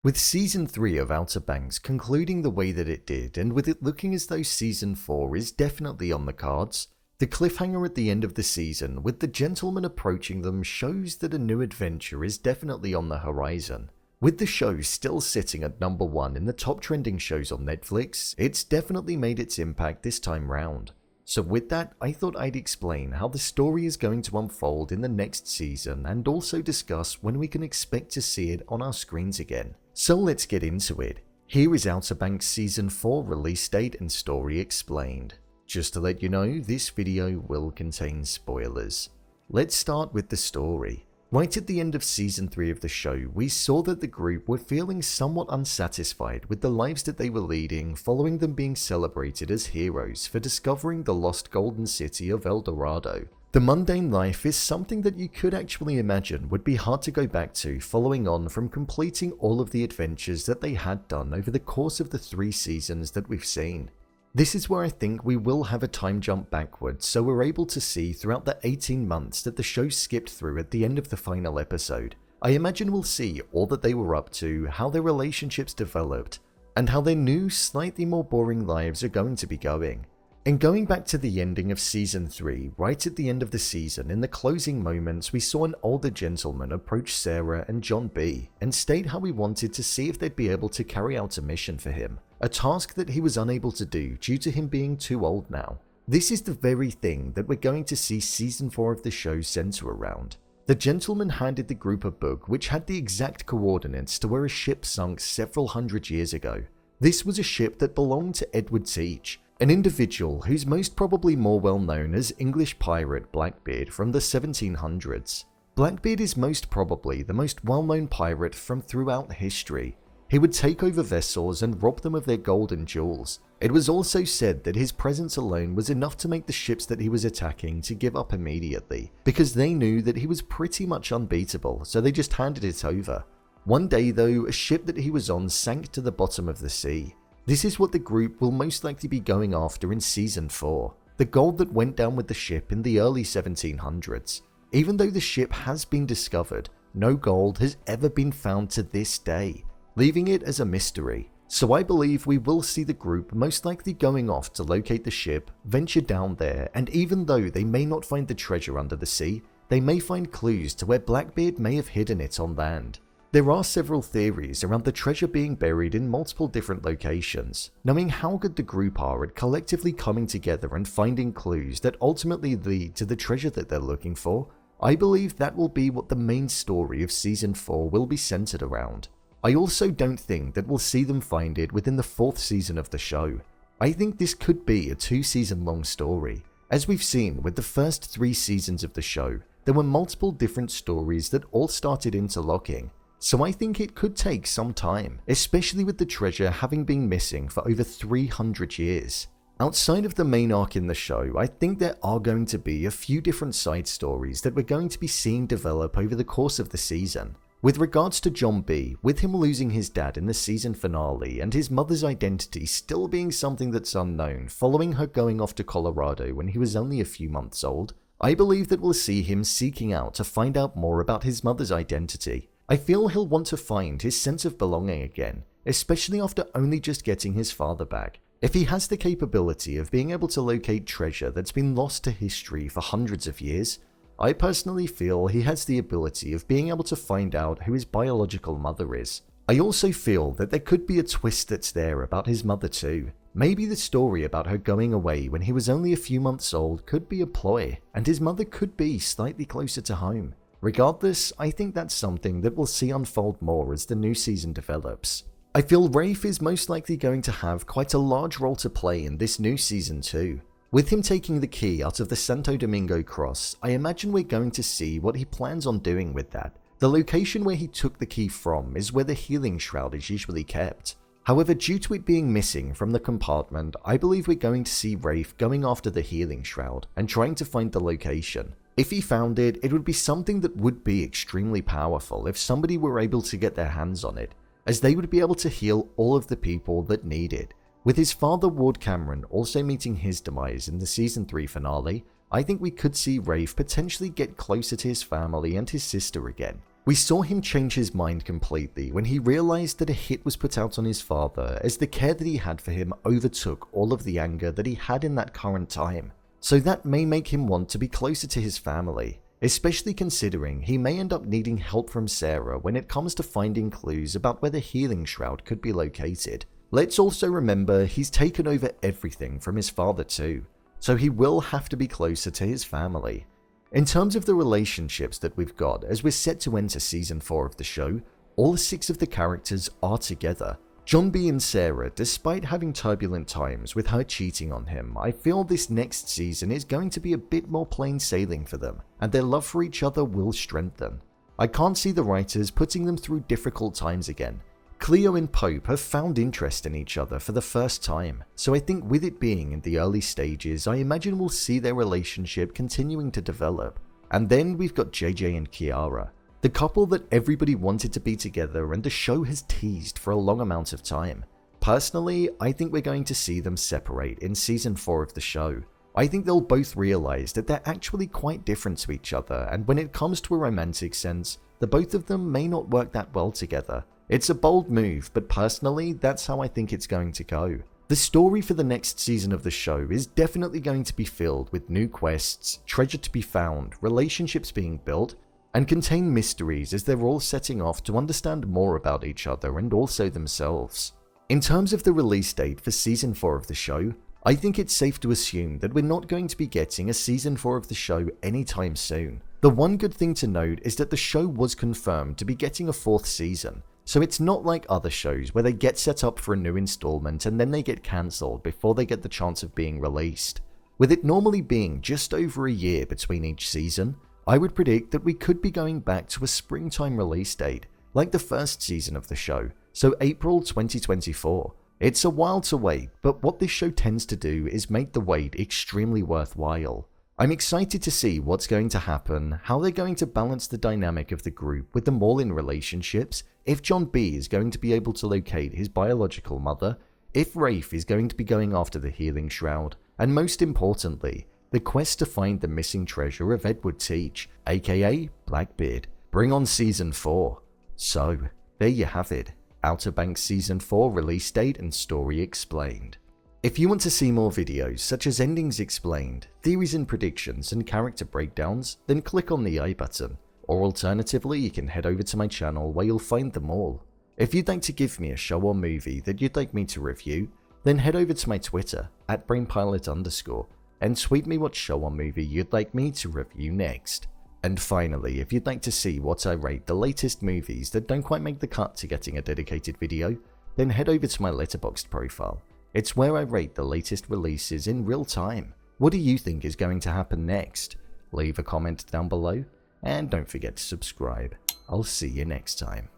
With Season 3 of Outer Banks concluding the way that it did, and with it looking as though Season 4 is definitely on the cards, the cliffhanger at the end of the season with the gentleman approaching them shows that a new adventure is definitely on the horizon. With the show still sitting at number 1 in the top trending shows on Netflix, it's definitely made its impact this time round. So with that, I thought I'd explain how the story is going to unfold in the next season and also discuss when we can expect to see it on our screens again. So let's get into it. Here is Outer Banks Season 4 release date and story explained. Just to let you know, this video will contain spoilers. Let's start with the story. Right at the end of Season 3 of the show, we saw that the group were feeling somewhat unsatisfied with the lives that they were leading following them being celebrated as heroes for discovering the lost golden city of El Dorado. The mundane life is something that you could actually imagine would be hard to go back to following on from completing all of the adventures that they had done over the course of the 3 seasons that we've seen. This is where I think we will have a time jump backwards, so we're able to see throughout the 18 months that the show skipped through at the end of the final episode. I imagine we'll see all that they were up to, how their relationships developed, and how their new, slightly more boring lives are going to be going. And going back to the ending of Season 3, right at the end of the season, in the closing moments, we saw an older gentleman approach Sarah and John B. and state how he wanted to see if they'd be able to carry out a mission for him, a task that he was unable to do due to him being too old now. This is the very thing that we're going to see Season 4 of the show center around. The gentleman handed the group a book which had the exact coordinates to where a ship sunk several hundred years ago. This was a ship that belonged to Edward Teach, an individual who's most probably more well known as English pirate Blackbeard from the 1700s. Blackbeard is most probably the most well-known pirate from throughout history. He would take over vessels and rob them of their gold and jewels. It was also said that his presence alone was enough to make the ships that he was attacking to give up immediately, because they knew that he was pretty much unbeatable, so they just handed it over. One day though, a ship that he was on sank to the bottom of the sea. This is what the group will most likely be going after in Season 4, the gold that went down with the ship in the early 1700s. Even though the ship has been discovered, no gold has ever been found to this day, leaving it as a mystery. So I believe we will see the group most likely going off to locate the ship, venture down there, and even though they may not find the treasure under the sea, they may find clues to where Blackbeard may have hidden it on land. There are several theories around the treasure being buried in multiple different locations. Knowing how good the group are at collectively coming together and finding clues that ultimately lead to the treasure that they're looking for, I believe that will be what the main story of Season 4 will be centered around. I also don't think that we'll see them find it within the 4th season of the show. I think this could be a 2-season long story. As we've seen with the first 3 seasons of the show, there were multiple different stories that all started interlocking. So I think it could take some time, especially with the treasure having been missing for over 300 years. Outside of the main arc in the show, I think there are going to be a few different side stories that we're going to be seeing develop over the course of the season. With regards to John B, with him losing his dad in the season finale and his mother's identity still being something that's unknown following her going off to Colorado when he was only a few months old, I believe that we'll see him seeking out to find out more about his mother's identity. I feel he'll want to find his sense of belonging again, especially after only just getting his father back. If he has the capability of being able to locate treasure that's been lost to history for hundreds of years, I personally feel he has the ability of being able to find out who his biological mother is. I also feel that there could be a twist that's there about his mother too. Maybe the story about her going away when he was only a few months old could be a ploy, and his mother could be slightly closer to home. Regardless, I think that's something that we'll see unfold more as the new season develops. I feel Rafe is most likely going to have quite a large role to play in this new season too. With him taking the key out of the Santo Domingo cross, I imagine we're going to see what he plans on doing with that. The location where he took the key from is where the healing shroud is usually kept. However, due to it being missing from the compartment, I believe we're going to see Rafe going after the healing shroud and trying to find the location. If he found it, it would be something that would be extremely powerful if somebody were able to get their hands on it, as they would be able to heal all of the people that need it. With his father Ward Cameron also meeting his demise in the Season 3 finale, I think we could see Rafe potentially get closer to his family and his sister again. We saw him change his mind completely when he realized that a hit was put out on his father, as the care that he had for him overtook all of the anger that he had in that current time. So that may make him want to be closer to his family, especially considering he may end up needing help from Sarah when it comes to finding clues about where the healing shroud could be located. Let's also remember he's taken over everything from his father too, so he will have to be closer to his family. In terms of the relationships that we've got as we're set to enter season 4 of the show, all 6 of the characters are together. John B and Sarah, despite having turbulent times with her cheating on him, I feel this next season is going to be a bit more plain sailing for them, and their love for each other will strengthen. I can't see the writers putting them through difficult times again. Cleo and Pope have found interest in each other for the first time, so I think with it being in the early stages, I imagine we'll see their relationship continuing to develop. And then we've got JJ and Kiara, the couple that everybody wanted to be together and the show has teased for a long amount of time. Personally, I think we're going to see them separate in season 4 of the show. I think they'll both realize that they're actually quite different to each other, and when it comes to a romantic sense, the both of them may not work that well together. It's a bold move, but personally, that's how I think it's going to go. The story for the next season of the show is definitely going to be filled with new quests, treasure to be found, relationships being built, and contain mysteries as they're all setting off to understand more about each other and also themselves. In terms of the release date for season 4 of the show, I think it's safe to assume that we're not going to be getting a season 4 of the show anytime soon. The one good thing to note is that the show was confirmed to be getting a 4th season, so it's not like other shows where they get set up for a new installment and then they get cancelled before they get the chance of being released. With it normally being just over a year between each season, I would predict that we could be going back to a springtime release date, like the first season of the show, so April 2024. It's a while to wait, but what this show tends to do is make the wait extremely worthwhile. I'm excited to see what's going to happen, how they're going to balance the dynamic of the group with them all in relationships, if John B is going to be able to locate his biological mother, if Rafe is going to be going after the healing shroud, and most importantly, the quest to find the missing treasure of Edward Teach, aka Blackbeard. Bring on season 4. So, there you have it, Outer Banks season 4 release date and story explained. If you want to see more videos such as endings explained, theories and predictions, and character breakdowns, then click on the I button, or alternatively you can head over to my channel where you'll find them all. If you'd like to give me a show or movie that you'd like me to review, then head over to my Twitter, @brainpilot_, and tweet me what show or movie you'd like me to review next. And finally, if you'd like to see what I rate the latest movies that don't quite make the cut to getting a dedicated video, then head over to my Letterboxd profile. It's where I rate the latest releases in real time. What do you think is going to happen next? Leave a comment down below, and don't forget to subscribe. I'll see you next time.